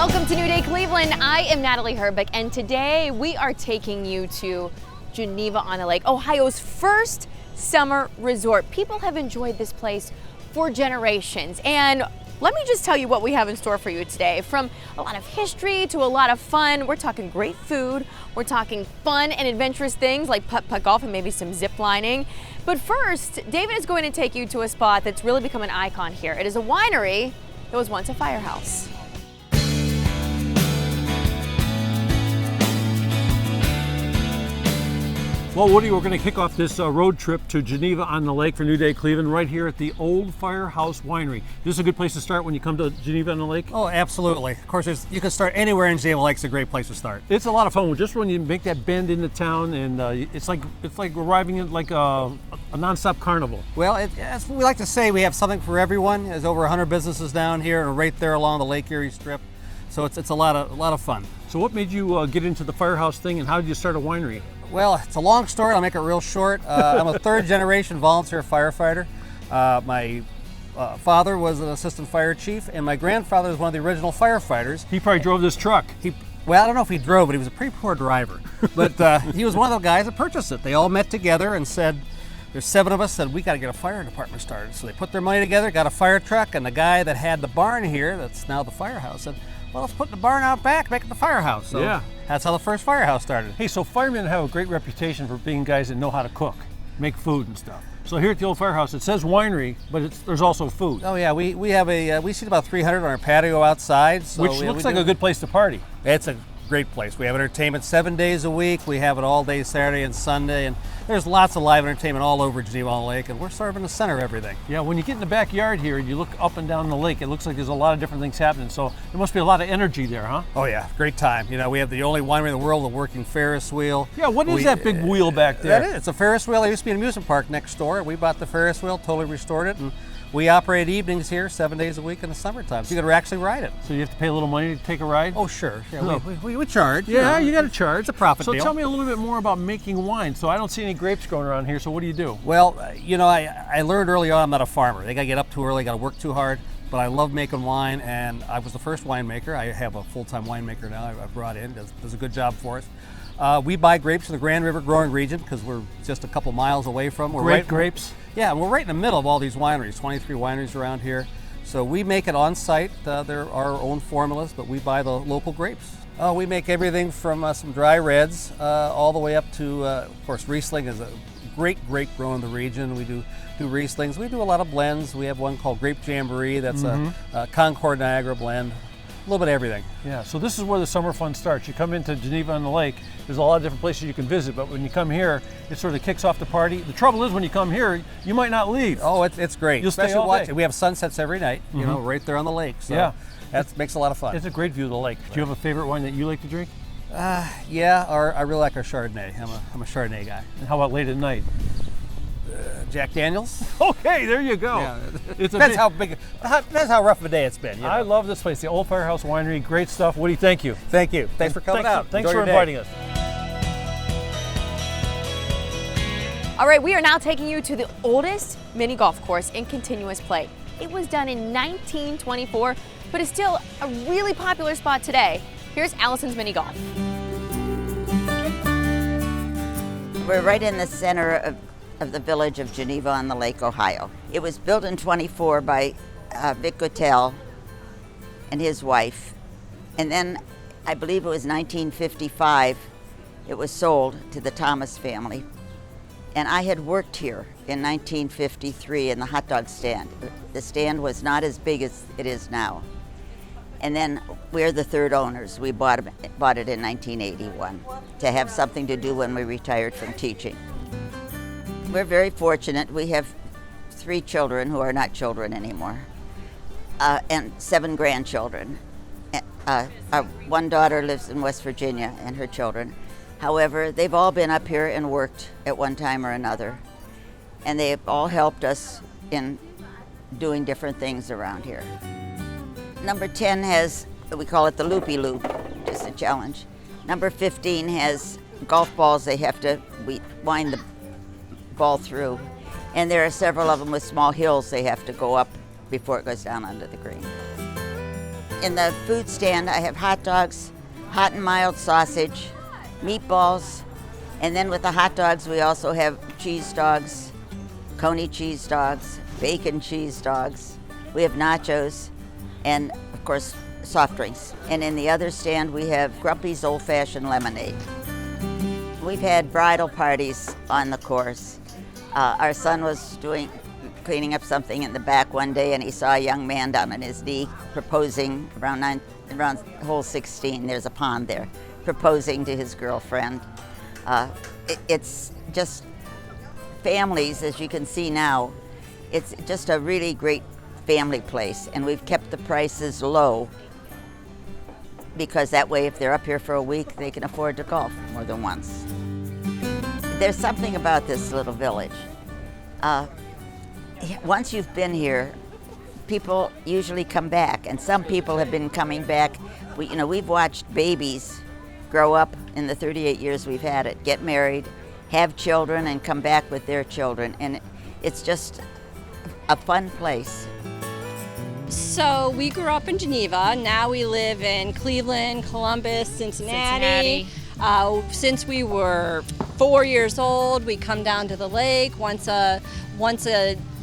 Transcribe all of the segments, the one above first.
Welcome to New Day Cleveland. I am Natalie Herbeck, and today we are taking you to Geneva on the Lake, Ohio's first summer resort. People have enjoyed this place for generations, and let me just tell you what we have in store for you today. From a lot of history to a lot of fun, we're talking great food, we're talking fun and adventurous things like putt-putt golf and maybe some zip lining. But first, David is going to take you to a spot that's really become an icon here. It is a winery that was once a firehouse. Well, Woody, we're going to kick off this road trip to Geneva on the Lake for New Day Cleveland right here at the old Firehouse Winery. This is a good place to start when you come to Geneva on the Lake? Oh, absolutely. Of course, you can start anywhere in Geneva Lake. It's a great place to start. It's a lot of fun. Just when you make that bend into town, and it's like arriving at like a nonstop carnival. Well, as we like to say, we have something for everyone. There's over 100 businesses down here and right there along the Lake Erie Strip. So it's a lot of fun. So what made you get into the Firehouse thing, and how did you start a winery? Well, it's a long story. I'll make it real short. I'm a third-generation volunteer firefighter. My father was an assistant fire chief, and my grandfather was one of the original firefighters. He probably drove this truck. Well, I don't know if he drove, but he was a pretty poor driver. But he was one of the guys that purchased it. They all met together and said, there's 7 of us, said, we got to get a fire department started. So they put their money together, got a fire truck, and the guy that had the barn here, that's now the firehouse, said, well, let's put the barn out back, make it the firehouse. So yeah. That's how the first firehouse started. Hey, so firemen have a great reputation for being guys that know how to cook, make food and stuff. So here at the old Firehouse, it says winery, but there's also food. Oh yeah, we seat about 300 on our patio outside. So which looks like a good place to party. It's a great place. We have entertainment 7 days a week. We have it all day Saturday and Sunday, and there's lots of live entertainment all over Geneva on the Lake, and we're sort of in the center of everything. Yeah, when you get in the backyard here and you look up and down the lake, it looks like there's a lot of different things happening. So there must be a lot of energy there, huh? Oh yeah, great time. You know, we have the only winery in the world with a working Ferris wheel. Yeah, what is that big wheel back there? That is, it's a Ferris wheel. There used to be an amusement park next door. We bought the Ferris wheel, totally restored it, and we operate evenings here 7 days a week in the summertime, so you can actually ride it. So you have to pay a little money to take a ride? Oh, sure. Yeah, we charge. Yeah, you got to charge. It's a profit deal. So tell me a little bit more about making wine. So I don't see any grapes growing around here, so what do you do? Well, you know, I learned early on I'm not a farmer. They got to get up too early, got to work too hard, but I love making wine, and I was the first winemaker. I have a full-time winemaker now I brought in, does a good job for us. We buy grapes from the Grand River growing region because we're just a couple miles away from. Great grapes? Yeah, and we're right in the middle of all these wineries, 23 wineries around here. So we make it on site. They're our own formulas, but we buy the local grapes. We make everything from some dry reds all the way up to, of course, Riesling is a great grow in the region. We do Rieslings. We do a lot of blends. We have one called Grape Jamboree. That's a Concord Niagara blend. A little bit of everything. Yeah, so this is where the summer fun starts. You come into Geneva on the Lake, there's a lot of different places you can visit, but when you come here, it sort of kicks off the party. The trouble is when you come here, you might not leave. Oh, it's great. You'll stay all day. We have sunsets every night, you know, right there on the lake. So yeah. That makes a lot of fun. It's a great view of the lake. Do you have a favorite wine that you like to drink? Yeah, I really like our Chardonnay. I'm a Chardonnay guy. And how about late at night? Jack Daniels. Okay, there you go. Yeah. Depends how rough of a day it's been. You know? I love this place, the Old Firehouse Winery. Great stuff. Woody, thank you. Thank you. Thanks for coming out. Thanks for inviting us. All right, we are now taking you to the oldest mini golf course in continuous play. It was done in 1924, but is still a really popular spot today. Here's Allison's Mini Golf. We're right in the center of the village of Geneva on the Lake, Ohio. It was built in 24 by Vic Gottel and his wife. And then I believe it was 1955, it was sold to the Thomas family. And I had worked here in 1953 in the hot dog stand. The stand was not as big as it is now. And then we're the third owners. We bought it in 1981 to have something to do when we retired from teaching. We're very fortunate. We have 3 children who are not children anymore, and 7 grandchildren. Our one daughter lives in West Virginia and her children. However, they've all been up here and worked at one time or another, and they've all helped us in doing different things around here. Number 10 has, we call it the loopy loop, just a challenge. Number 15 has golf balls they have to wind the ball through, and there are several of them with small hills they have to go up before it goes down onto the green. In the food stand, I have hot dogs, hot and mild sausage, meatballs, and then with the hot dogs, we also have cheese dogs, coney cheese dogs, bacon cheese dogs. We have nachos, and of course, soft drinks. And in the other stand, we have Grumpy's Old Fashioned Lemonade. We've had bridal parties on the course. Our son was cleaning up something in the back one day, and he saw a young man down on his knee proposing around hole 16. There's a pond there, proposing to his girlfriend. It's just families, as you can see now. It's just a really great family place, and we've kept the prices low because that way, if they're up here for a week, they can afford to golf more than once. There's something about this little village. Once you've been here, people usually come back, and some people have been coming back. We've watched babies grow up in the 38 years we've had it, get married, have children, and come back with their children, and it's just a fun place. So we grew up in Geneva. Now we live in Cleveland, Columbus, Cincinnati. Since we were 4 years old, we come down to the lake once a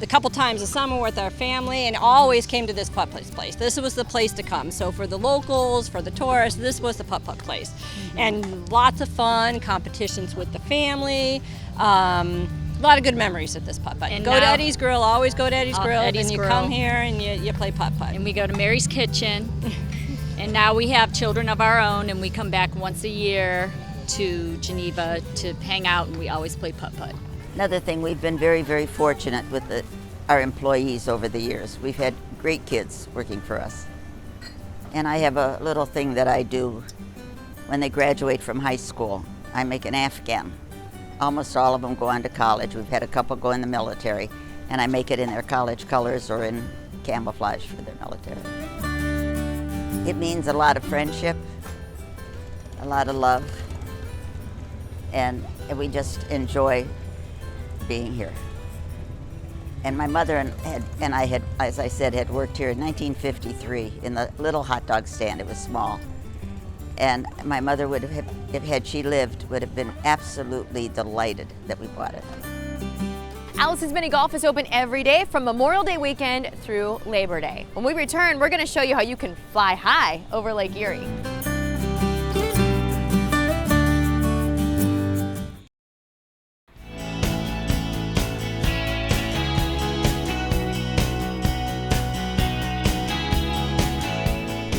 couple times a summer with our family, and always came to this putt-putt place. This was the place to come. So for the locals, for the tourists, this was the putt-putt place. And lots of fun, competitions with the family. A lot of good memories at this putt-putt. And go to Eddie's Grill, always go to Eddie's Grill, Eddie's and you Grill. come here and you play putt-putt. And we go to Mary's Kitchen. And now we have children of our own, and we come back once a year to Geneva to hang out, and we always play putt-putt. Another thing, we've been very, very fortunate with our employees over the years. We've had great kids working for us. And I have a little thing that I do when they graduate from high school. I make an Afghan. Almost all of them go on to college. We've had a couple go in the military, and I make it in their college colors or in camouflage for their military. It means a lot of friendship, a lot of love, and we just enjoy being here. And my mother and I had, as I said, had worked here in 1953 in the little hot dog stand. It was small. And my mother would have, if had she lived, would have been absolutely delighted that we bought it. Alice's Mini Golf is open every day from Memorial Day weekend through Labor Day. When we return, we're going to show you how you can fly high over Lake Erie.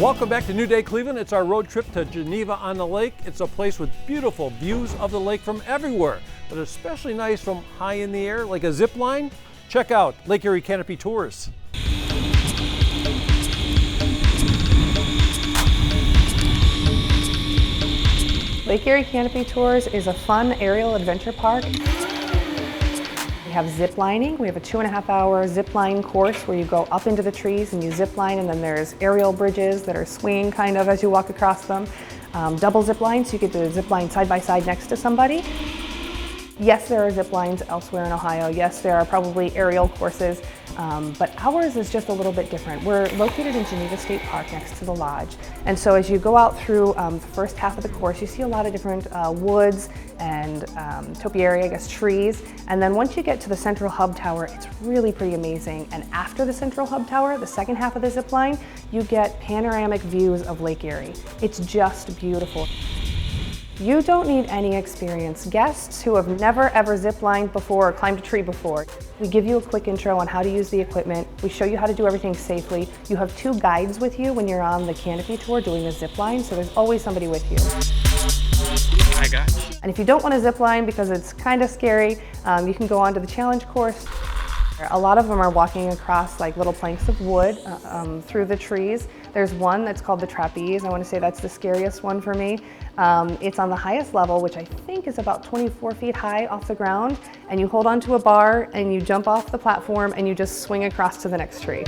Welcome back to New Day Cleveland. It's our road trip to Geneva on the Lake. It's a place with beautiful views of the lake from everywhere, but especially nice from high in the air, like a zip line. Check out Lake Erie Canopy Tours. Lake Erie Canopy Tours is a fun aerial adventure park. We have zip lining. We have a 2.5-hour zip line course where you go up into the trees and you zip line, and then there's aerial bridges that are swinging kind of as you walk across them. Double zip lines, so you get to zip line side by side next to somebody. Yes, there are zip lines elsewhere in Ohio. Yes, there are probably aerial courses, but ours is just a little bit different. We're located in Geneva State Park next to the lodge. And so as you go out through the first half of the course, you see a lot of different woods and topiary, I guess, trees. And then once you get to the central hub tower, it's really pretty amazing. And after the central hub tower, the second half of the zip line, you get panoramic views of Lake Erie. It's just beautiful. You don't need any experience. Guests who have never ever zip-lined before or climbed a tree before, we give you a quick intro on how to use the equipment. We show you how to do everything safely. You have 2 guides with you when you're on the canopy tour doing the zip line, so there's always somebody with you. I got you. And if you don't want to zip line because it's kind of scary, you can go on to the challenge course. A lot of them are walking across like little planks of wood through the trees. There's one that's called the trapeze. I want to say that's the scariest one for me. It's on the highest level, which I think is about 24 feet high off the ground, and you hold onto a bar and you jump off the platform and you just swing across to the next tree.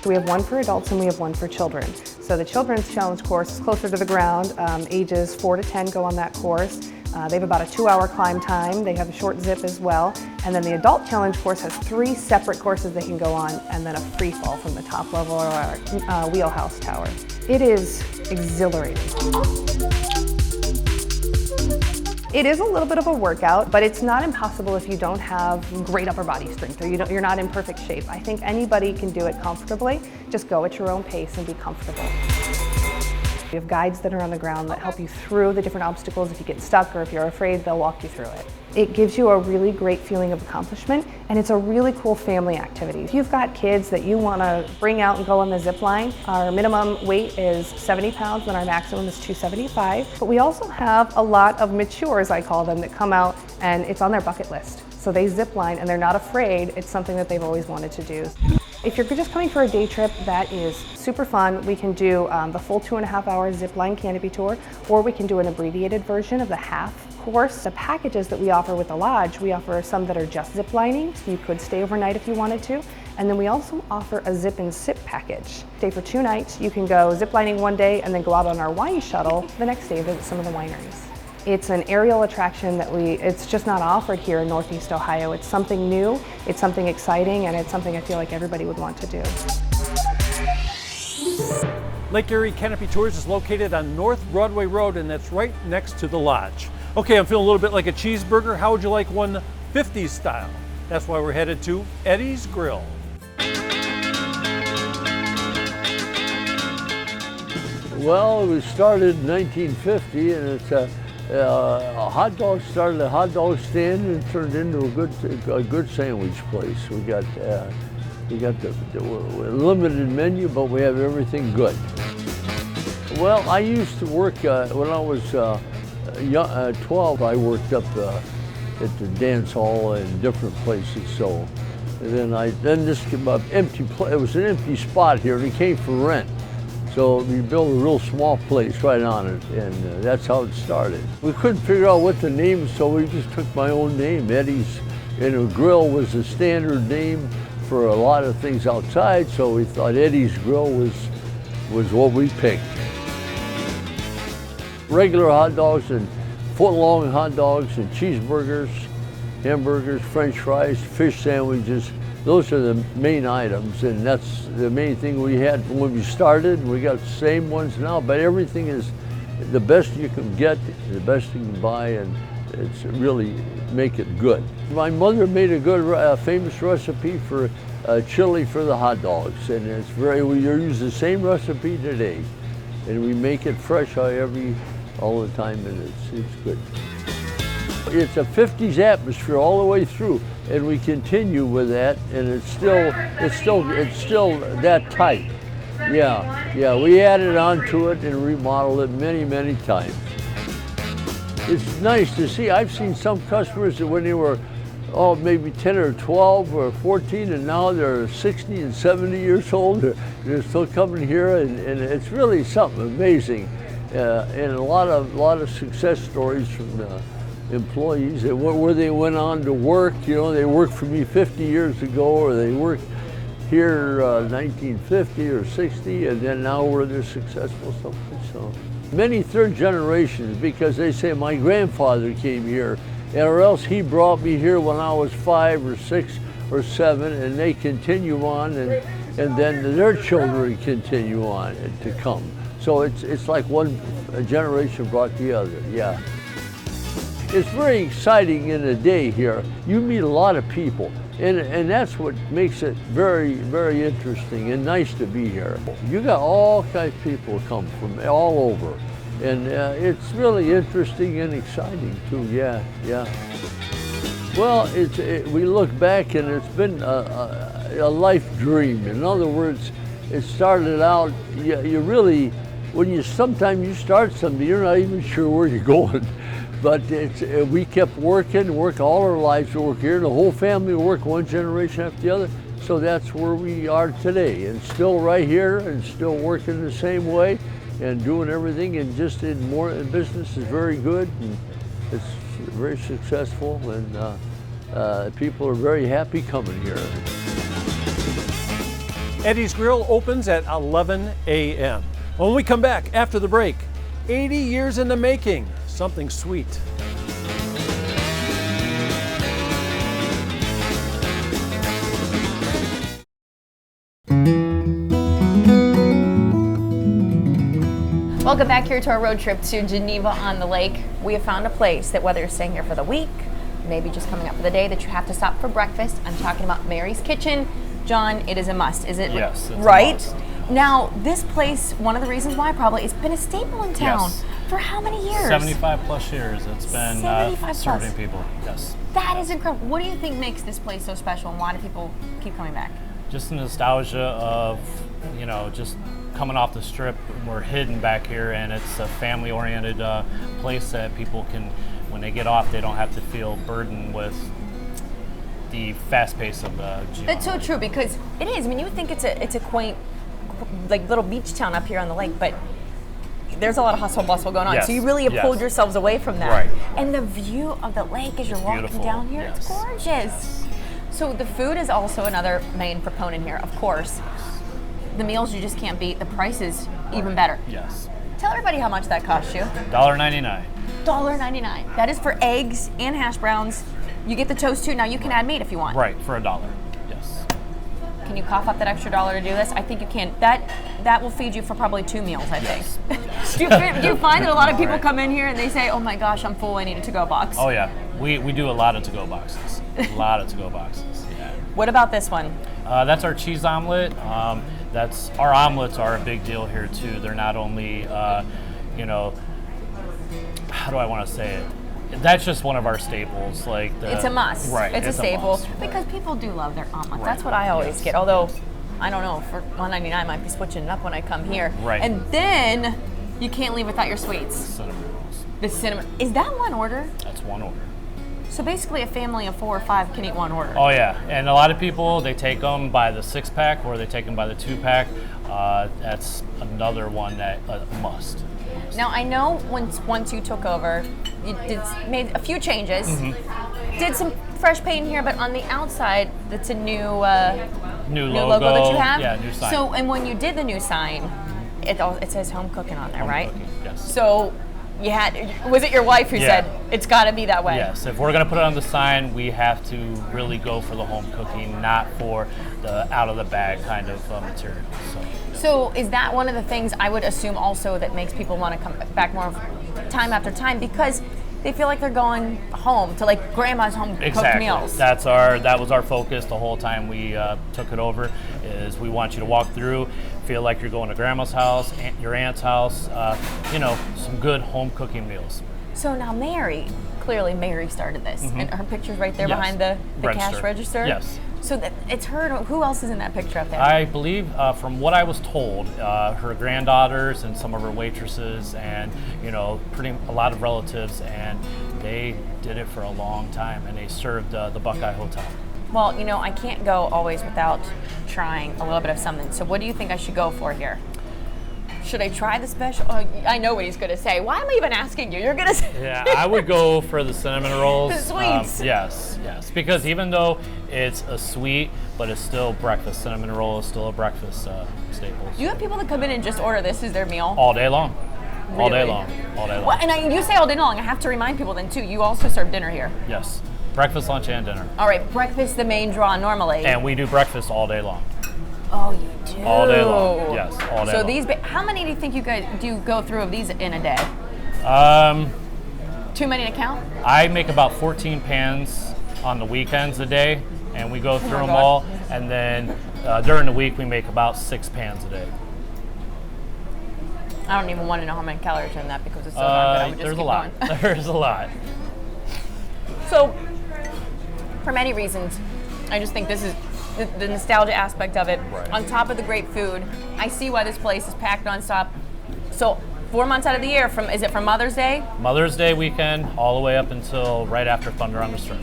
We have one for adults and we have one for children. So the children's challenge course is closer to the ground. Ages 4 to 10 go on that course. They have about a 2-hour climb time. They have a short zip as well. And then the adult challenge course has 3 separate courses they can go on, and then a free fall from the top level or our wheelhouse tower. It is exhilarating. It is a little bit of a workout, but it's not impossible if you don't have great upper body strength or you're not in perfect shape. I think anybody can do it comfortably. Just go at your own pace and be comfortable. We have guides that are on the ground that help you through the different obstacles. If you get stuck or if you're afraid, they'll walk you through it. It gives you a really great feeling of accomplishment, and it's a really cool family activity. If you've got kids that you want to bring out and go on the zip line, our minimum weight is 70 pounds and our maximum is 275. But we also have a lot of matures, I call them, that come out and it's on their bucket list. So they zip line and they're not afraid. It's something that they've always wanted to do. If you're just coming for a day trip, that is super fun. We can do the full 2.5-hour zip line canopy tour, or we can do an abbreviated version of the half course. The packages that we offer with the lodge, we offer some that are just zip lining, so you could stay overnight if you wanted to. And then we also offer a zip and sip package. Stay for 2 nights. You can go zip lining one day and then go out on our wine shuttle the next day to visit some of the wineries. It's an aerial attraction that it's just not offered here in Northeast Ohio. It's something new, it's something exciting, and it's something I feel like everybody would want to do. Lake Erie Canopy Tours is located on North Broadway Road, and that's right next to the lodge. Okay, I'm feeling a little bit like a cheeseburger. How would you like one 50s style? That's why we're headed to Eddie's Grill. Well, it was started in 1950, and it's a hot dog started a hot dog stand and turned into a good sandwich place. We got the limited menu, but we have everything good. Well, I used to work when I was 12. I worked up at the dance hall and different places. So, and then this came up empty. It was an empty spot here, and it came for rent. So we built a real small place right on it, and that's how it started. We couldn't figure out what the name, so we just took my own name, Eddie's. And a grill was a standard name for a lot of things outside, so we thought Eddie's Grill was what we picked. Regular hot dogs and foot-long hot dogs and cheeseburgers, hamburgers, French fries, fish sandwiches. Those are the main items, and that's the main thing we had when we started. We got the same ones now, but everything is the best you can get, the best you can buy, and it's really make it good. My mother made a good, famous recipe for chili for the hot dogs, and we use the same recipe today, and we make it fresh all the time, and it's good. It's a 50s atmosphere all the way through, and we continue with that, and it's still that tight. Yeah, we added on to it and remodeled it many times. It's nice to see. I've seen some customers that when they were maybe 10 or 12 or 14, and now they're 60 and 70 years old. They're still coming here, and it's really something amazing, and a lot of success stories from employees where they went on to work. You know, they worked for me 50 years ago, or they worked here 1950 or 60, and then now they're successful someplace. So many third generations, because they say my grandfather came here, or else he brought me here when I was 5 or 6 or 7, and they continue on, and then their children continue on to come. So it's like one generation brought the other. Yeah. It's very exciting in a day here. You meet a lot of people, and that's what makes it very interesting and nice to be here. You got all kinds of people come from all over, and it's really interesting and exciting too. Yeah. Well, we look back, and it's been a life dream. In other words, it started out. You really, sometimes you start something, you're not even sure where you're going. But we kept working all our lives. We work here, the whole family work one generation after the other. So that's where we are today, and still right here, and still working the same way, and doing everything, and just business is very good, and it's very successful, and people are very happy coming here. Eddie's Grill opens at 11 a.m. When we come back after the break, 80 years in the making, something sweet. Welcome back here to our road trip to Geneva on the Lake. We have found a place that whether you're staying here for the week, maybe just coming up for the day, that you have to stop for breakfast. I'm talking about Mary's Kitchen. John, it is a must, is it? Yes, it's right? a must. Now, this place, one of the reasons why probably, it's been a staple in town. Yes. For how many years? 75 plus years it's been 75 serving plus. people. Yes. That is incredible. What do you think makes this place so special and why do people keep coming back? Just the nostalgia of, you know, just coming off the strip. We're hidden back here, and it's a family-oriented place that people can, when they get off, they don't have to feel burdened with the fast pace of Geneva. That's so true, because it is. I mean, you would think it's a quaint, like, little beach town up here on the lake, but there's a lot of hustle bustle going on. Yes, So you really have yes. pulled yourselves away from that. Right. And the view of the lake as you're walking beautiful, down here, yes. it's gorgeous. So the food is also another main proponent here, of course. The meals you just can't beat. The prices even better. Yes. Tell everybody how much that cost you. $1.99. $1.99. That is for eggs and hash browns. You get the toast too. Now you can add meat if you want. Right, for $1. Yes. Can you cough up that extra $1 to do this? I think you can. That will feed you for probably 2 meals, I think. do you find that a lot of people come in here and they say, oh my gosh, I'm full, I need a to-go box? Oh yeah, we do a lot of to-go boxes. A lot of to-go boxes. Yeah. What about this one? That's our cheese omelet. Our omelets are a big deal here too. They're not only, you know, how do I want to say it? That's just one of our staples. Like It's a must. Right. It's a staple must. because people do love their omelet. Right. That's what I always Yes. get. Although, I don't know, for $1.99 I might be switching it up when I come here. Right. And then you can't leave without your sweets. Cinnamon rolls. The cinnamon. Is that one order? That's one order. So basically a family of 4 or 5 can eat one order. Oh yeah, and a lot of people, they take them by the 6-pack or they take them by the 2-pack. That's another one that must. Now I know once you took over, you made a few changes. Did some fresh paint here, but on the outside, it's a new logo that you have. Yeah, new sign. So, and when you did the new sign, it says home cooking on there, Home right? cooking, yes. So was it your wife who Yeah. said it's got to be that way? Yes, if we're gonna put it on the sign, we have to really go for the home cooking, not for the out of the bag kind of material. So is that one of the things I would assume also that makes people want to come back more time after time because they feel like they're going home to like grandma's home cooked meals? That was our focus the whole time we took it over. Is we want you to walk through, feel like you're going to grandma's house, your aunt's house. You know, some good home cooking meals. So now clearly Mary started this, and her picture's right there Yes. behind the cash register. Yes. So it's her. Who else is in that picture up there? I believe, from what I was told, her granddaughters and some of her waitresses, and you know, a lot of relatives, and they did it for a long time, and they served the Buckeye Hotel. Well, you know, I can't go always without trying a little bit of something. So what do you think I should go for here? Should I try the special? Oh, I know what he's going to say. Why am I even asking you? You're going to say. Yeah, I would go for the cinnamon rolls. The sweets. Yes. Because even though it's a sweet, but it's still breakfast. Cinnamon roll is still a breakfast staple. You have people that come in and just order this as their meal? All day long. All day Really? long. All day long. Well, and you say all day long. I have to remind people then too. You also serve dinner here. Yes. Breakfast, lunch, and dinner. All right, breakfast the main draw normally. And we do breakfast all day long. Oh, you do. All day long. Yes, all day so long. How many do you think you guys do go through of these in a day? Too many to count? I make about 14 pans on the weekends a day, and we go through them God. all. And then during the week, we make about 6 pans a day. I don't even want to know how many calories are in that because it's so darn good. I would just There's keep a lot. going. There's a lot. So, for many reasons, I just think this is the nostalgia aspect of it. Right. On top of the great food, I see why this place is packed nonstop. So, 4 months out of the year, is it from Mother's Day? Mother's Day weekend, all the way up until right after Thunder on the Strip.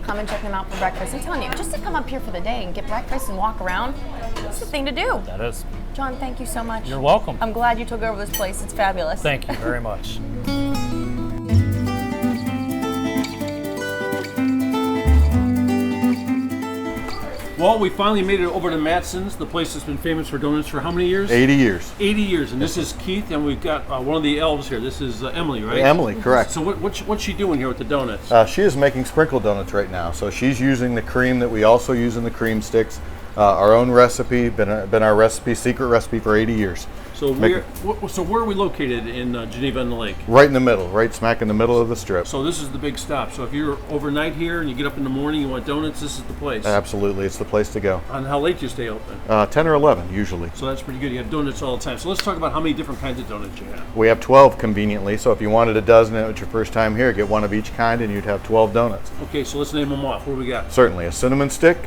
Come and check them out for breakfast. I'm telling you, just to come up here for the day and get breakfast and walk around, it's the thing to do. That is. John, thank you so much. You're welcome. I'm glad you took over this place. It's fabulous. Thank you very much. Well, we finally made it over to Madisons, the place that's been famous for donuts for how many years? 80 years. 80 years, and this is Keith, and we've got one of the elves here. This is Emily, right? Emily, correct. So what's she doing here with the donuts? She is making sprinkle donuts right now. So she's using the cream that we also use in the cream sticks. Our own recipe, been our recipe, secret recipe for 80 years. So where are we located in Geneva on the Lake? Right in the middle, right smack in the middle of the strip. So this is the big stop. So if you're overnight here and you get up in the morning, you want donuts, this is the place. Absolutely, it's the place to go. And how late do you stay open? 10 or 11 usually. So that's pretty good. You have donuts all the time. So let's talk about how many different kinds of donuts you have. We have 12 conveniently, so if you wanted a dozen and it was your first time here, get one of each kind and you'd have 12 donuts. Okay, so let's name them off. What do we got? Certainly, a cinnamon stick,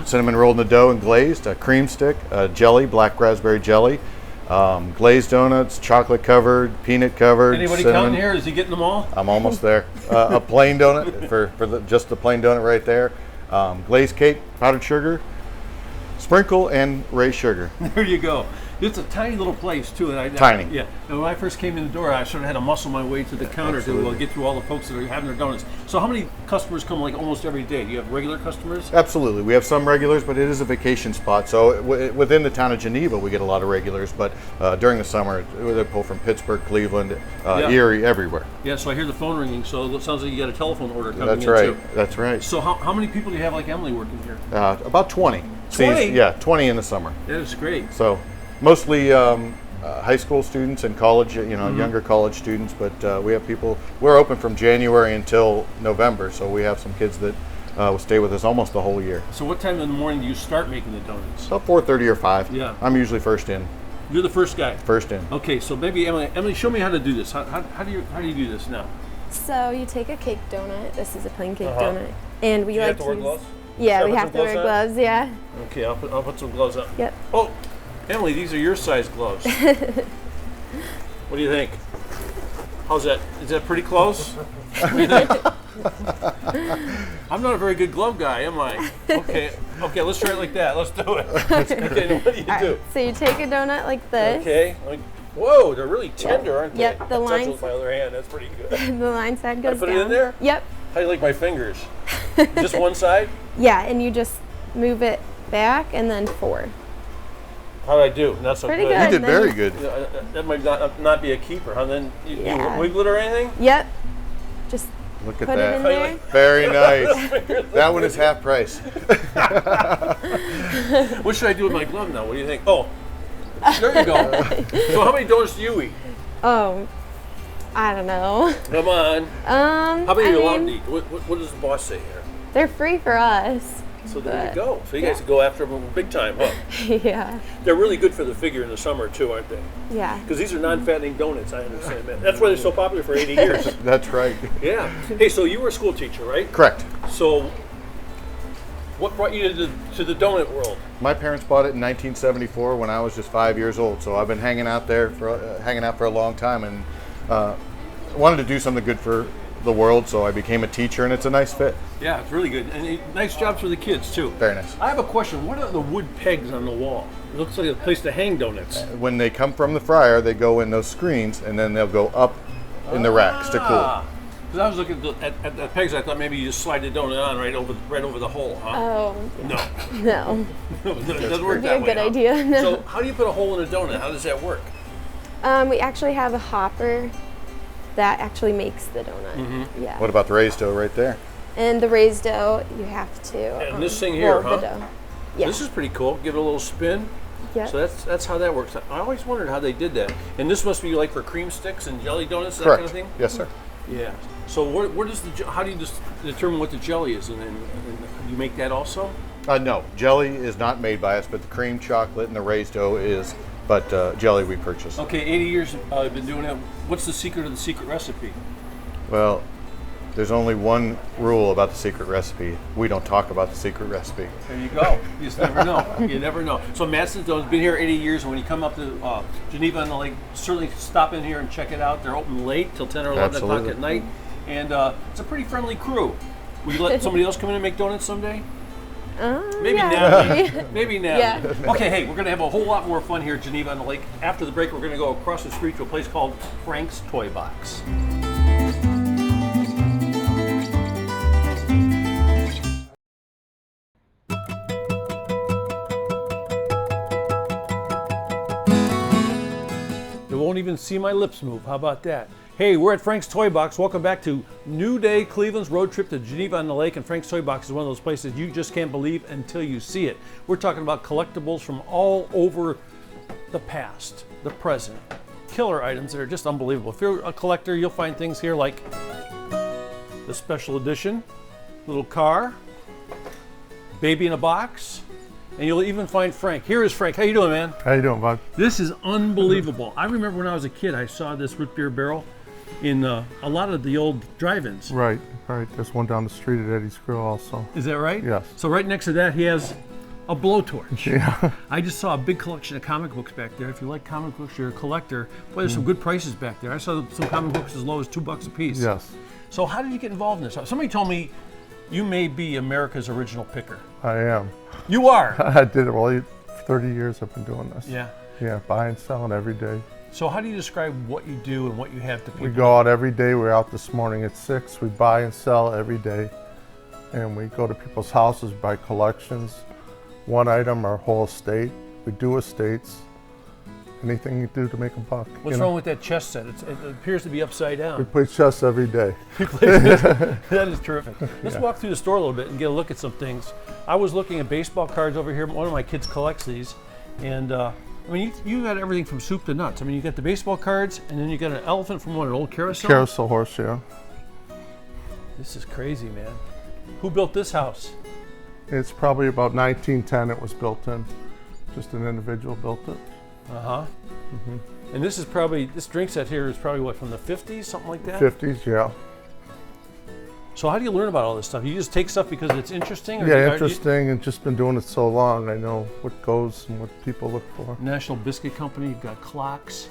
cinnamon rolled in the dough and glazed, a cream stick, a jelly, black raspberry jelly, glazed donuts, chocolate covered, peanut covered. Anybody cinnamon. counting here? Is he getting them all? I'm almost there. A plain donut for just the plain donut right there. Glazed cake, powdered sugar, sprinkle, and raised sugar. There you go. It's a tiny little place too. And Tiny. Yeah. And when I first came in the door, I sort of had to muscle my way to the counter to get through all the folks that are having their donuts. So how many customers come like almost every day? Do you have regular customers? Absolutely. We have some regulars, but it is a vacation spot. So within the town of Geneva, we get a lot of regulars. But during the summer, they pull from Pittsburgh, Cleveland, Erie, everywhere. Yeah. So I hear the phone ringing. So it sounds like you got a telephone order coming That's in right. too. That's right. So how many people do you have like Emily working here? About 20. 20? Yeah, 20 in the summer. That is great. So mostly high school students and college, younger college students, but we have people, we're open from January until November, so we have some kids that will stay with us almost the whole year. So what time in the morning do you start making the donuts? About 4:30 or 5. Yeah. I'm usually first in. You're the first guy? First in. Okay, so maybe Emily, show me how to do this. How do you do this now? So you take a cake donut. This is a plain cake donut. And we You like have to wear use- gloves? Yeah, Should I we put have some to wear gloves on? gloves, yeah. Okay, I'll put some gloves on. Yep. Oh, Emily, these are your size gloves. What do you think? How's that? Is that pretty close? What do you think? I'm not a very good glove guy, am I? Okay, let's try it like that. Let's do it. Okay, now what do you do? So you take a donut like this. Okay. Whoa, they're really tender, aren't they? Yep, the I touch lines- it with my other hand. That's pretty good. The line side goes put down. it in there? Yep. How do you like my fingers? Just one side? Yeah, and you just move it back and then forward. How did I do? Not so Pretty good. good. You did very good. That might not be a keeper, huh? Then you Yeah. wiggle it or anything? Yep. Just Look at put it in that. there. Very nice. That one is half price. What should I do with my glove now? What do you think? Oh, there you go. So how many donuts do you eat? Oh, I don't know. Come on. How many are you allowed to mean, eat? What does the boss say here? they're free for us. So there you But- go. So you guys go after them big time, huh? Yeah. They're really good for the figure in the summer too, aren't they? Yeah. Because these are non-fattening donuts, I understand that. That's why they're so popular for 80 years. That's right. Yeah. Hey, so you were a school teacher, right? Correct. So what brought you to the donut world? My parents bought it in 1974 when I was just 5 years old. So I've been hanging out for a long time, and wanted to do something good for the world. So I became a teacher, and it's a nice fit. Yeah, it's really good. And nice jobs for the kids too. Very nice. I have a question. What are the wood pegs on the wall? It looks like a place to hang donuts. When they come from the fryer, they go in those screens, and then they'll go up in the racks to cool. Because I was looking at the pegs, I thought maybe you just slide the donut on right over the hole, huh? Oh. No. No. No, it doesn't work Would be that a way. good huh? idea. No. So how do you put a hole in a donut? How does that work? We actually have a hopper that actually makes the donut. Mm-hmm. Yeah. What about the raised dough right there? And the raised dough, you have to. And this thing here, roll the huh? dough. Yeah. This is pretty cool. Give it a little spin. Yep. So that's how that works. I always wondered how they did that. And this must be like for cream sticks and jelly donuts, that Correct. kind of thing? Yes, sir. Yeah. So where does how do you just determine what the jelly is, and then you make that also? No, jelly is not made by us, but the cream chocolate and the raised dough is. But jelly we purchase. Okay, 80 years I've been doing it. What's the secret of the secret recipe? Well, there's only one rule about the secret recipe. We don't talk about the secret recipe. There you go. You just never know. You never know. So Madisons Donuts has been here 80 years, and when you come up to Geneva on the Lake, certainly stop in here and check it out. They're open late till 10 or 11 o'clock Absolutely. at night, and it's a pretty friendly crew. Will you let somebody else come in and make donuts someday? Maybe yeah. Natalie. Maybe Natalie. Yeah. Okay, hey, we're going to have a whole lot more fun here at Geneva on the Lake. After the break, we're going to go across the street to a place called Frank's Toy Box. You won't even see my lips move. How about that? Hey, we're at Frank's Toy Box. Welcome back to New Day Cleveland's road trip to Geneva on the Lake. And Frank's Toy Box is one of those places you just can't believe until you see it. We're talking about collectibles from all over the past, the present. Killer items that are just unbelievable. If you're a collector, you'll find things here like the special edition, little car, baby in a box, and you'll even find Frank. Here is Frank. How you doing, man? How you doing, bud? This is unbelievable. I remember when I was a kid, I saw this root beer barrel in a lot of the old drive-ins. Right. There's one down the street at Eddie's Grill also. Is that right? Yes. So right next to that, he has a blowtorch. Yeah. I just saw a big collection of comic books back there. If you like comic books, you're a collector. Boy, there's some good prices back there. I saw some comic books as low as $2 a piece. Yes. So how did you get involved in this? Somebody told me you may be America's original picker. I am. You are? I did it. Well, 30 years I've been doing this. Yeah. Yeah, buying, selling every day. So how do you describe what you do and what you have to people? We go out every day. We're out this morning at 6. We buy and sell every day. And we go to people's houses, buy collections, one item or whole estate. We do estates. Anything you do to make a buck. What's wrong with that chess set? It appears to be upside We down. play chess every day. That is terrific. Let's walk through the store a little bit and get a look at some things. I was looking at baseball cards over here. One of my kids collects these. And I mean, you got everything from soup to nuts. I mean, you got the baseball cards, and then you got an elephant from an old carousel? Carousel horse, yeah. This is crazy, man. Who built this house? It's probably about 1910 it was built in. Just an individual built it. Uh-huh. And this is probably, this drink set here is probably what, from the 50s, something like that? 50s, yeah. So how do you learn about all this stuff? You just take stuff because it's interesting? Or Yeah, interesting, and just been doing it so long, I know what goes and what people look for. National Biscuit Company, you've got clocks,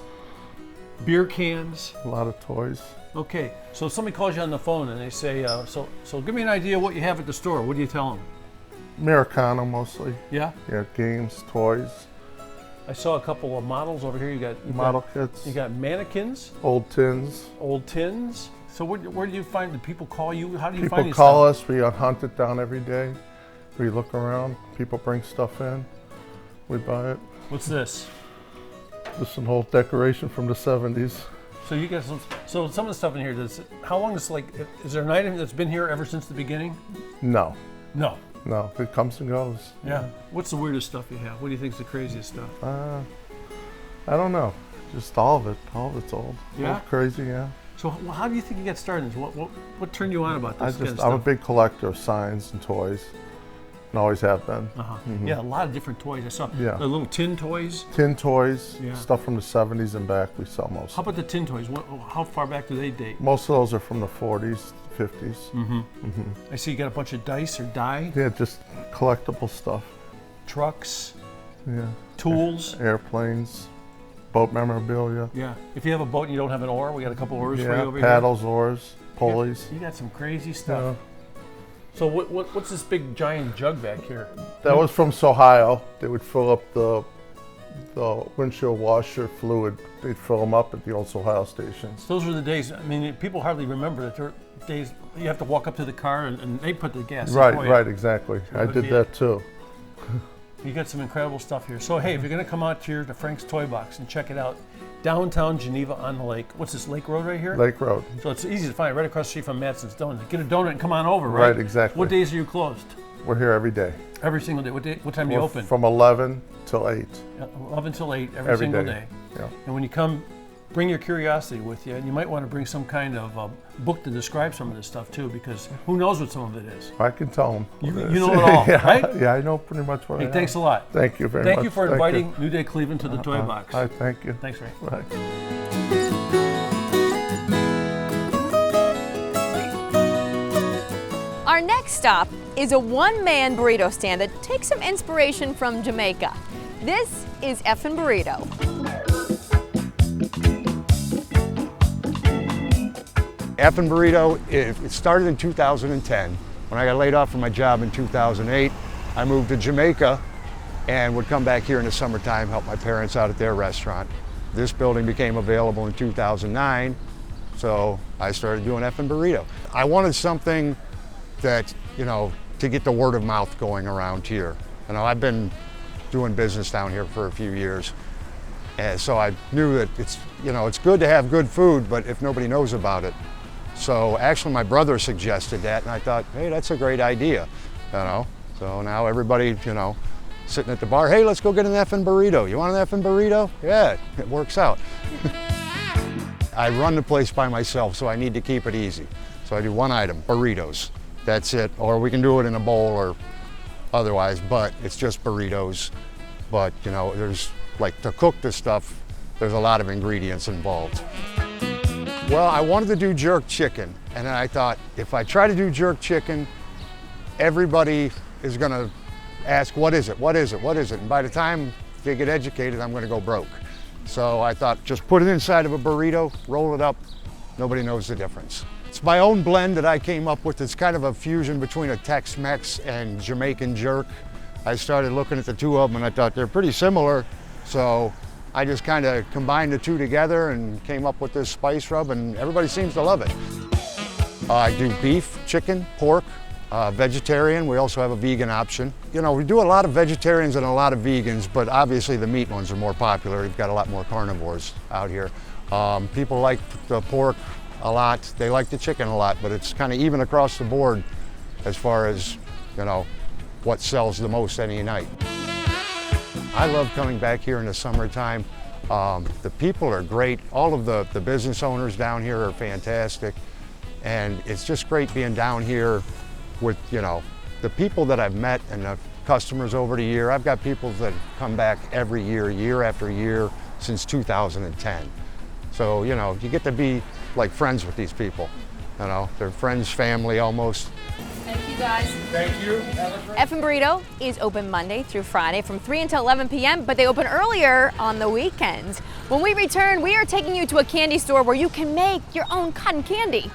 beer cans. A lot of toys. Okay, so if somebody calls you on the phone and they say, so give me an idea what you have at the store. What do you tell them? Americana mostly. Yeah? Yeah, games, toys. I saw a couple of models over here. You Model kits. You got mannequins. Old tins. Old tins. So where do you find, do people call you? How do you find People these call stuff? us, we hunt it down every day. We look around, people bring stuff in, we buy it. What's this? This is an old decoration from the 70s. So you got some, so some of the stuff in here, how long is is there an item that's been here ever since the beginning? No. No. No, it comes and goes. Yeah. What's the weirdest stuff you have? What do you think is the craziest stuff? I don't know. Just all of it. All of it's old. Yeah? Old, crazy, yeah. So how do you think you got started? What turned you on about this kind of stuff? I'm a big collector of signs and toys, and always have been. Yeah, a lot of different toys. I saw Yeah. the little tin toys. Tin toys, Yeah. stuff from the 70s and back, we sell most. How about the tin toys? How far back do they date? Most of those are from the 40s, 50s. I see you got a bunch of dice or die, Yeah, just collectible stuff. trucks, Yeah. tools. Airplanes, boat memorabilia. Yeah. If you have a boat and you don't have an oar, we got a couple oars for you Yeah, over paddles, oars, here. pulleys. You got some crazy stuff. Yeah. So what's this big giant jug back here? That was from Ohio. They would fill up the windshield washer fluid. They'd fill them up at the old Ohio stations. Those were the days. I mean, people hardly remember that there were days you have to walk up to the car and they put the gas. Right, in for you. right, exactly. I did Yeah. that too. You got some incredible stuff here. So hey, if you're gonna come out here to Frank's Toy Box and check it out, downtown Geneva on the lake. What's this, Lake Road right here? Lake Road. So it's easy to find, right across the street from Madisons Donuts. Get a donut and come on over, right? Right, exactly. What days are you closed? We're here every day. Every single day. What time do you We're open? From 11 till 8. 11 till 8 every Every single day. day. Yeah. And when you come, bring your curiosity with you, and you might want to bring some kind of book to describe some of this stuff too, because who knows what some of it is. I can tell them. You know it all, yeah, right? Yeah, I know pretty much what I Hey, know. thanks a lot. Thank you very much. Thank you for inviting New Day Cleveland to the Toy Box. Thank you. Thanks, Ray. Bye. Our next stop is a one-man burrito stand that takes some inspiration from Jamaica. This is Fing Burrito. Fing Burrito, it started in 2010. When I got laid off from my job in 2008, I moved to Jamaica and would come back here in the summertime, help my parents out at their restaurant. This building became available in 2009, so I started doing Fing Burrito. I wanted something that, to get the word of mouth going around here. I've been doing business down here for a few years, And so I knew that it's good to have good food, but if nobody knows about it. So actually my brother suggested that, and I thought, hey, that's a great idea, So now everybody, sitting at the bar, hey, let's go get an effing burrito. You want an effing burrito? Yeah, it works out. I run the place by myself, so I need to keep it easy. So I do one item, burritos. That's it. Or we can do it in a bowl or otherwise, but it's just burritos. But, there's, like, to cook this stuff, there's a lot of ingredients involved. Well, I wanted to do jerk chicken, and then I thought, if I try to do jerk chicken, everybody is gonna ask, what is it, what is it, what is it? And by the time they get educated, I'm gonna go broke. So I thought, just put it inside of a burrito, roll it up, nobody knows the difference. It's my own blend that I came up with. It's kind of a fusion between a Tex-Mex and Jamaican jerk. I started looking at the two of them and I thought they're pretty similar. So I just kind of combined the two together and came up with this spice rub, and everybody seems to love it. I do beef, chicken, pork, vegetarian. We also have a vegan option. We do a lot of vegetarians and a lot of vegans, but obviously the meat ones are more popular. We've got a lot more carnivores out here. People like the pork a lot. They like the chicken a lot, but it's kind of even across the board as far as, what sells the most any night. I love coming back here in the summertime. The people are great. All of the business owners down here are fantastic. And it's just great being down here with, the people that I've met and the customers over the year. I've got people that come back every year, year after year, since 2010. So, you get to be like friends with these people. They're friends, family almost. Thank you guys. Thank you. Effing Burrito is open Monday through Friday from 3 until 11 p.m., but they open earlier on the weekends. When we return, we are taking you to a candy store where you can make your own cotton candy.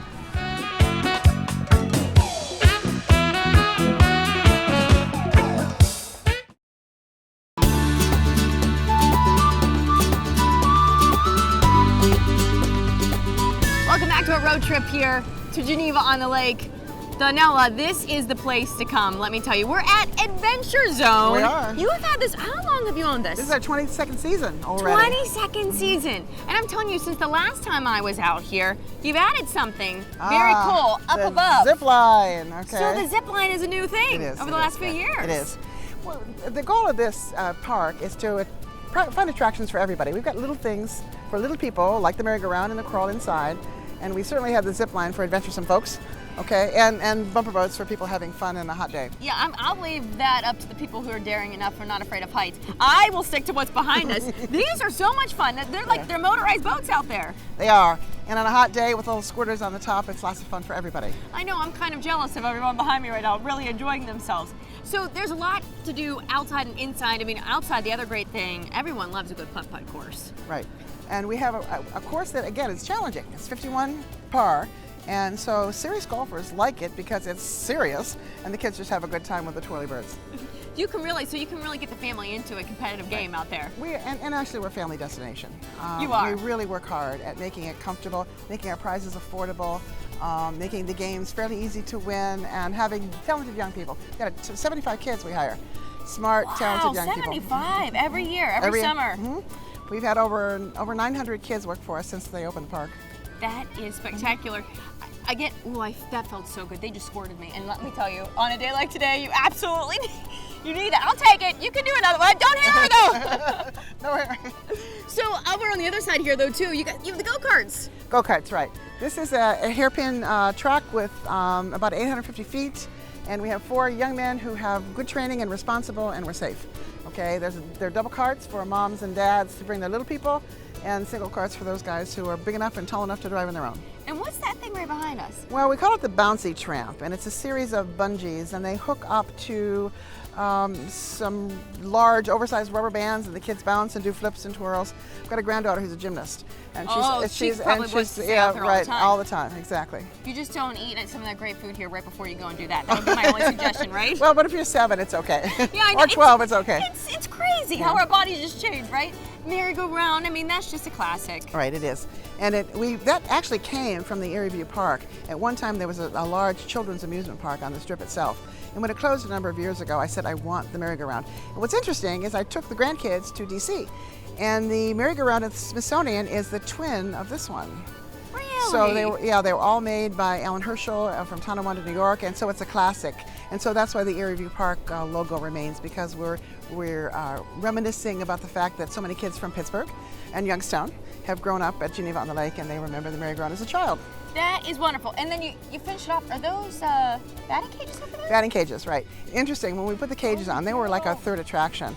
Welcome back to a road trip here to Geneva on the Lake. Donnella, this is the place to come, let me tell you. We're at Adventure Zone. We are. You have had this, how long have you owned this? This is our 22nd season already. 22nd season. And I'm telling you, since the last time I was out here, you've added something very cool up the above. Zip line, okay. So the zip line is a new thing over the last few years. It is. Well, the goal of this park is to find attractions for everybody. We've got little things for little people, like the merry-go-round and the crawl inside. And we certainly have the zip line for adventuresome folks. Okay, and bumper boats for people having fun on a hot day. Yeah, I'll leave that up to the people who are daring enough or not afraid of heights. I will stick to what's behind us. These are so much fun. They're motorized boats out there. They are. And on a hot day with little squirt on the top, it's lots of fun for everybody. I know, I'm kind of jealous of everyone behind me right now, really enjoying themselves. So there's a lot to do outside and inside. I mean, outside, the other great thing, everyone loves a good putt-putt course. Right. And we have a course that, again, is challenging. It's 51 par. And so serious golfers like it because it's serious, and the kids just have a good time with the twirly birds. You can really get the family into a competitive game out there. And actually we're a family destination. You are. We really work hard at making it comfortable, making our prizes affordable, making the games fairly easy to win, and having talented young people. We've got 75 kids we hire. Smart, talented young people. 75 every year, every summer. Mm-hmm. We've had over 900 kids work for us since they opened the park. That is spectacular. That felt so good. They just squirted me. And let me tell you, on a day like today, you absolutely need that. I'll take it. You can do another one. Don't hit her though. No worries. So over on the other side here though too, you have the go-karts. Go-karts, right. This is a hairpin track with about 850 feet. And we have 4 young men who have good training and responsible, and we're safe. Okay, there are double carts for moms and dads to bring their little people, and single carts for those guys who are big enough and tall enough to drive on their own. And what's that thing right behind us? Well, we call it the bouncy tramp, and it's a series of bungees, and they hook up to some large oversized rubber bands, and the kids bounce and do flips and twirls. I've got a granddaughter who's a gymnast, and she's all the time, exactly. You just don't eat some of that great food here right before you go and do that. That would be my only suggestion, right? Well, but if you're 7, it's okay. Yeah, I know. Or 12, it's okay. It's crazy how our bodies just change, right? Merry-go-round, I mean, that's just a classic. Right, it is. And that actually came from the Erie View Park. At one time, there was a large children's amusement park on the strip itself. And when it closed a number of years ago, I said, I want the merry-go-round. And what's interesting is I took the grandkids to DC, And the merry-go-round at the Smithsonian is the twin of this one. Really? So they were all made by Alan Herschel from Tonawanda, New York, and so it's a classic. And so that's why the Erie View Park logo remains, because we're reminiscing about the fact that so many kids from Pittsburgh and Youngstown have grown up at Geneva on the Lake, and they remember the merry-go-round as a child. That is wonderful. And then you finish it off. Are those batting cages over there? Batting cages, right. Interesting, when we put the cages on, they were like our third attraction.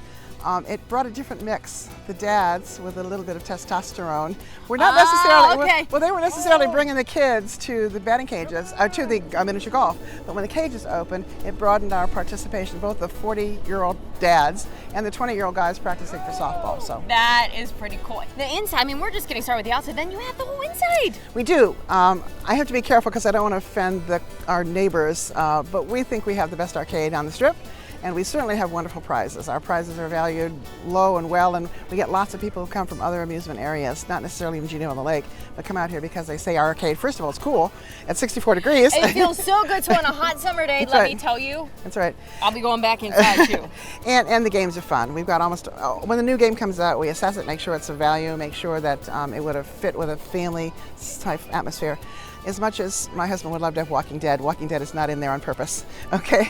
It brought a different mix. The dads, with a little bit of testosterone, were not necessarily, well, they were necessarily bringing the kids to the batting cages, to the miniature golf. But when the cages opened, it broadened our participation, both the 40-year-old dads and the 20-year-old guys practicing for softball. So that is pretty cool. The inside, I mean, we're just getting started with the outside, then you have the whole inside. We do. I have to be careful because I don't want to offend our neighbors, but we think we have the best arcade on the Strip. And we certainly have wonderful prizes. Our prizes are valued low and well, and we get lots of people who come from other amusement areas, not necessarily even Geneva on the Lake, but come out here because they say our arcade, first of all, it's cool at 64 degrees. It feels so good. So on a hot summer day, let me tell you. That's right. I'll be going back inside too. And the games are fun. We've got almost, when the new game comes out, we assess it, make sure it's of value, make sure that it would have fit with a family type atmosphere. As much as my husband would love to have Walking Dead is not in there on purpose, okay?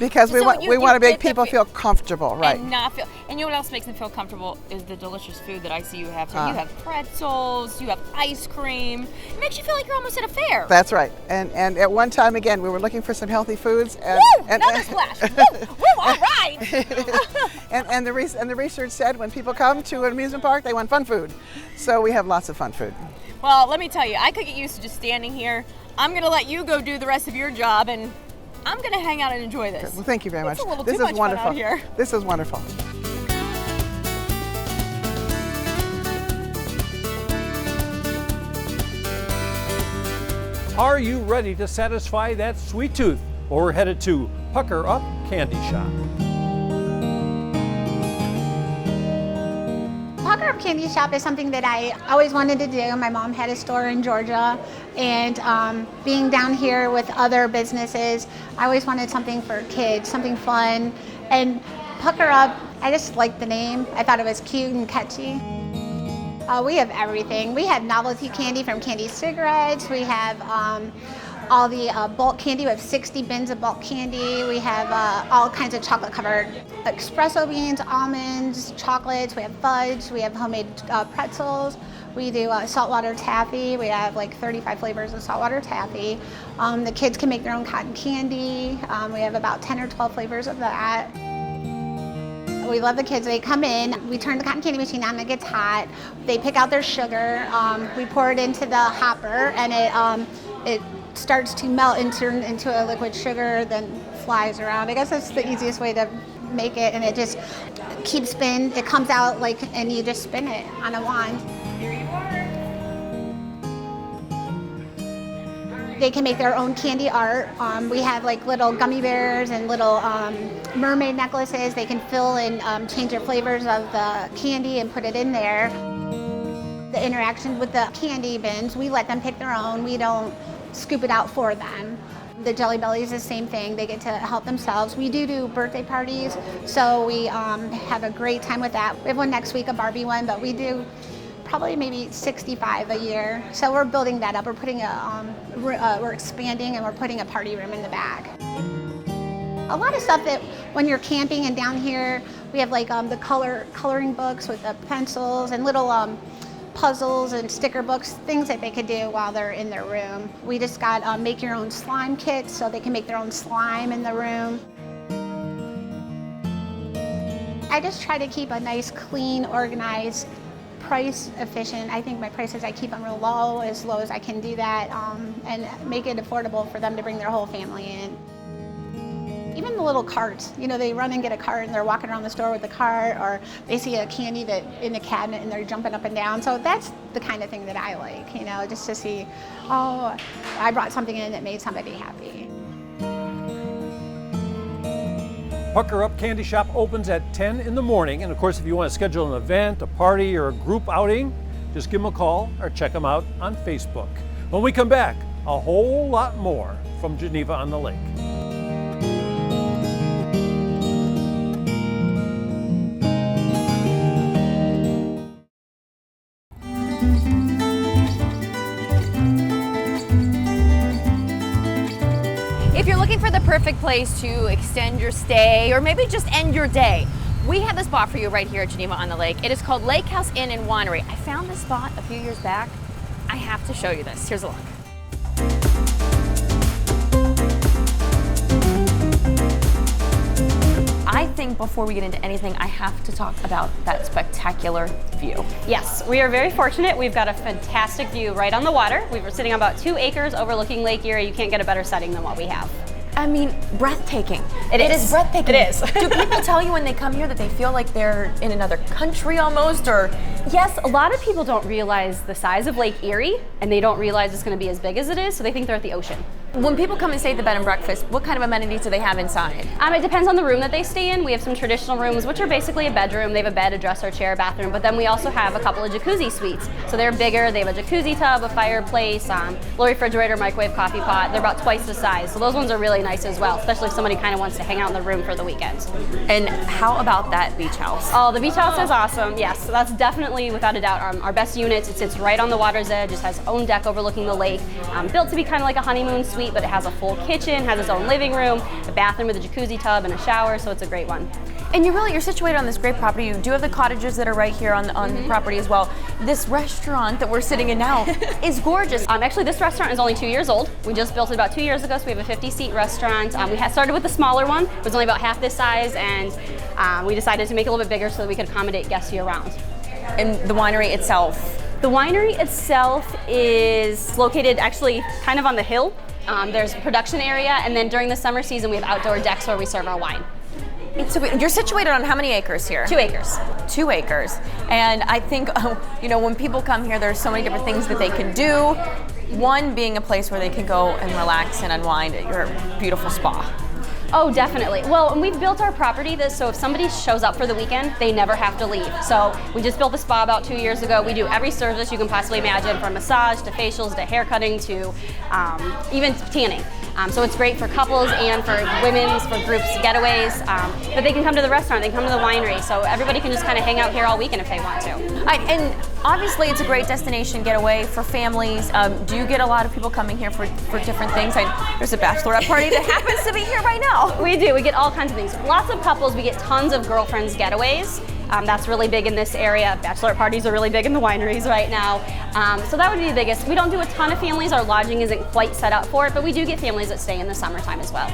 Because we want to make people feel comfortable, right? And you know what else makes them feel comfortable is the delicious food that I see you have. So you have pretzels, you have ice cream. It makes you feel like you're almost at a fair. That's right. And at one time, again, we were looking for some healthy foods. And, woo! Another splash! Woo! Woo! All right! and the research said when people come to an amusement park, they want fun food. So we have lots of fun food. Well, let me tell you, I could get used to just standing here. I'm going to let you go do the rest of your job, and I'm going to hang out and enjoy this. Well, thank you very much. It's a little this too is much wonderful. Fun out here. This is wonderful. Are you ready to satisfy that sweet tooth? Or we're headed to Pucker Up Candy Shop. Pucker Up Candy Shop is something that I always wanted to do. My mom had a store in Georgia, and being down here with other businesses, I always wanted something for kids, something fun. And Pucker Up, I just liked the name. I thought it was cute and catchy. We have everything. We have novelty candy from candy cigarettes. We have all the bulk candy. We have 60 bins of bulk candy. We have all kinds of chocolate covered espresso beans, almonds, chocolates. We have fudge. We have homemade pretzels. We do saltwater taffy. We have like 35 flavors of saltwater taffy. The kids can make their own cotton candy. We have about 10 or 12 flavors of that. We love the kids. They come in, we turn the cotton candy machine on, it gets hot. They pick out their sugar. We pour it into the hopper, and it starts to melt and turn into a liquid sugar, then flies around. I guess that's the easiest way to make it, and it just keeps spinning. It comes out and you just spin it on a wand. Here you are. They can make their own candy art. We have like little gummy bears and little mermaid necklaces. They can fill and change their flavors of the candy and put it in there. The interaction with the candy bins, we let them pick their own. We don't scoop it out for them. The Jelly Bellies is the same thing. They get to help themselves. We do birthday parties, so we have a great time with that. We have one next week, a Barbie one, but we do probably maybe 65 a year. So we're building that up. We're putting we're expanding, and we're putting a party room in the back. A lot of stuff that when you're camping and down here, we have like the coloring books with the pencils and little puzzles and sticker books, things that they could do while they're in their room. We just got make your own slime kits so they can make their own slime in the room. I just try to keep a nice, clean, organized, price efficient. I think my prices, I keep them real low as I can do that, and make it affordable for them to bring their whole family in. Even the little carts, they run and get a cart and they're walking around the store with the cart, or they see a candy in the cabinet and they're jumping up and down. So that's the kind of thing that I like, just to see, oh, I brought something in that made somebody happy. Pucker Up Candy Shop opens at 10 in the morning, and of course if you want to schedule an event, a party, or a group outing, just give them a call or check them out on Facebook. When we come back, a whole lot more from Geneva on the Lake. If you're looking for the perfect place to extend your stay or maybe just end your day, we have the spot for you right here at Geneva on the Lake. It is called Lake House Inn and Winery. I found this spot a few years back. I have to show you this. Here's a look. I think before we get into anything, I have to talk about that spectacular view. Yes, we are very fortunate. We've got a fantastic view right on the water. We were sitting on about 2 acres overlooking Lake Erie. You can't get a better setting than what we have. I mean, breathtaking. It is breathtaking. It is. Do people tell you when they come here that they feel like they're in another country almost, or? Yes, a lot of people don't realize the size of Lake Erie, and they don't realize it's going to be as big as it is, so they think they're at the ocean. When people come and stay at the bed and breakfast, what kind of amenities do they have inside? It depends on the room that they stay in. We have some traditional rooms, which are basically a bedroom. They have a bed, a dresser, chair, bathroom, but then we also have a couple of jacuzzi suites. So they're bigger. They have a jacuzzi tub, a fireplace, little refrigerator, microwave, coffee pot. They're about twice the size. So those ones are really nice as well, especially if somebody kind of wants to hang out in the room for the weekend. And how about that beach house? Oh, the beach house is awesome. Yes, so that's definitely, without a doubt, our best unit. It sits right on the water's edge. It has its own deck overlooking the lake. Built to be kind of like a honeymoon suite, but it has a full kitchen, has its own living room, a bathroom with a jacuzzi tub and a shower, so it's a great one. And you're situated on this great property. You do have the cottages that are right here on the property as well. This restaurant that we're sitting in now is gorgeous. Actually, this restaurant is only 2 years old. We just built it about 2 years ago, so we have a 50-seat restaurant. We had started with the smaller one. It was only about half this size, and we decided to make it a little bit bigger so that we could accommodate guests year-round. And the winery itself? The winery itself is located actually kind of on the hill. There's a production area, and then during the summer season we have outdoor decks where we serve our wine. You're situated on how many acres here? 2 acres. 2 acres. And I think, when people come here, there's so many different things that they can do. One being a place where they can go and relax and unwind at your beautiful spa. Oh, definitely. Well, and we've built our property so if somebody shows up for the weekend, they never have to leave. So we just built the spa about 2 years ago. We do every service you can possibly imagine, from massage to facials to hair cutting to even tanning. So it's great for couples and for women's, for groups, getaways. But they can come to the restaurant, they can come to the winery. So everybody can just kind of hang out here all weekend if they want to. And obviously it's a great destination getaway for families. Do you get a lot of people coming here for different things? There's a bachelorette party that happens to be here right now. We do. We get all kinds of things. Lots of couples. We get tons of girlfriends getaways. That's really big in this area. Bachelorette parties are really big in the wineries right now. So that would be the biggest. We don't do a ton of families. Our lodging isn't quite set up for it, but we do get families that stay in the summertime as well.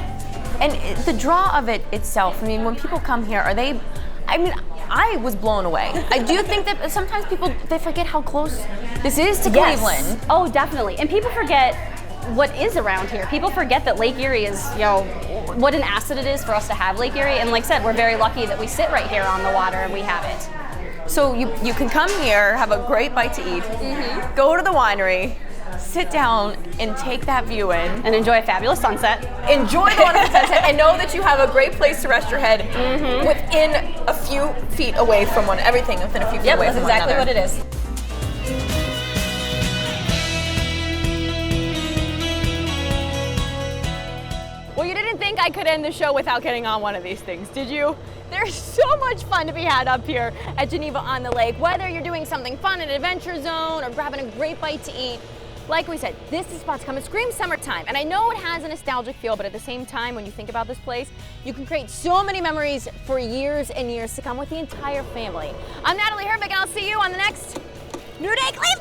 And the draw of it itself, when people come here, I was blown away. I do think that sometimes they forget how close this is to Cleveland. Oh, definitely. And people forget what is around here. People forget that Lake Erie is, what an asset it is for us to have Lake Erie. And like I said, we're very lucky that we sit right here on the water and we have it. So you can come here, have a great bite to eat, go to the winery, sit down and take that view in. And enjoy a fabulous sunset. Enjoy the wonderful sunset and know that you have a great place to rest your head within a few feet away from everything within a few feet away from one another. That's exactly what it is. Well, you didn't think I could end the show without getting on one of these things, did you? There's so much fun to be had up here at Geneva on the Lake. Whether you're doing something fun at Adventure Zone or grabbing a great bite to eat, like we said, this is the spot to come. It screams summertime, and I know it has a nostalgic feel, but at the same time, when you think about this place, you can create so many memories for years and years to come with the entire family. I'm Natalie Herbeck, and I'll see you on the next New Day Cleveland!